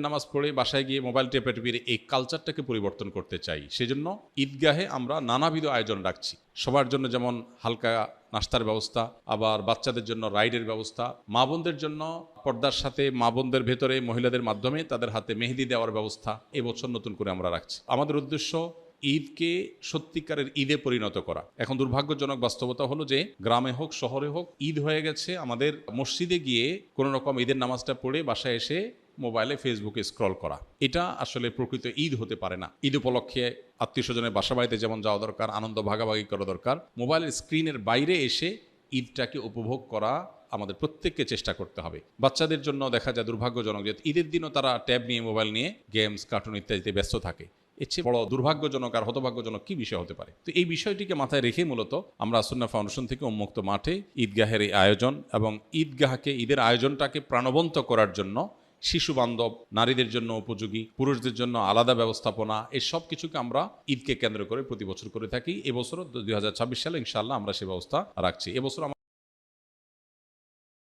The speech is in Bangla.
নামাজ পড়ে বাসায় গিয়ে মোবাইল টেপাটেপির এই কালচারটাকে পরিবর্তন করতে চাই। সেজন্য ঈদগাহে আমরা নানাবিধ আয়োজন রাখছি। সবার জন্য যেমন হালকা নাস্তার ব্যবস্থা, আবার বাচ্চাদের জন্য রাইডের ব্যবস্থা, মা বোনদের জন্য পর্দার সাথে মা বোনদের ভেতরে মহিলাদের মাধ্যমে তাদের হাতে মেহেদি দেওয়ার ব্যবস্থা এবছর নতুন করে আমরা রাখছি। আমাদের উদ্দেশ্য ঈদকে সত্যিকারের ঈদে পরিণত করা। এখন দুর্ভাগ্যজনক বাস্তবতা হলো যে গ্রামে হোক শহরে হোক ঈদ হয়ে গেছে আমাদের মসজিদে গিয়ে কোনো রকম ঈদের নামাজটা পড়ে বাসায় এসে মোবাইলে ফেসবুকে স্ক্রল করা। এটা আসলে প্রকৃত ঈদ হতে পারে না। ঈদ উপলক্ষে আত্মীয় স্বজনের বাসা বাড়িতে যেমন যাওয়া দরকার, আনন্দ ভাগাভাগি করা দরকার, মোবাইলের স্ক্রিনের বাইরে এসে ঈদটাকে উপভোগ করা আমাদের প্রত্যেককে চেষ্টা করতে হবে। বাচ্চাদের জন্য দেখা যায় দুর্ভাগ্যজনক যে ঈদের দিনও তারা ট্যাব নিয়ে মোবাইল নিয়ে গেমস, কার্টুন ইত্যাদিতে ব্যস্ত থাকে। এর চেয়ে বড় দুর্ভাগ্যজনক আর হতভাগ্যজনক কি বিষয় হতে পারে? তো এই বিষয়টিকে মাথায় রেখে মূলত আমরা সুন্নাহ ফাউন্ডেশন থেকে উন্মুক্ত মাঠে ঈদগাহের এই আয়োজন এবং ঈদগাহকে, ঈদের আয়োজনটাকে প্রাণবন্ত করার জন্য শিশু বান্ধব, নারীদের জন্য উপযোগী, পুরুষদের জন্য আলাদা ব্যবস্থাপনা, এই সব কিছুকে আমরা ঈদকে কেন্দ্র করে প্রতি বছর করে থাকি। এবছরও 2026 সালে ইনশাআল্লাহ আমরা সে ব্যবস্থা রাখছি। এবছর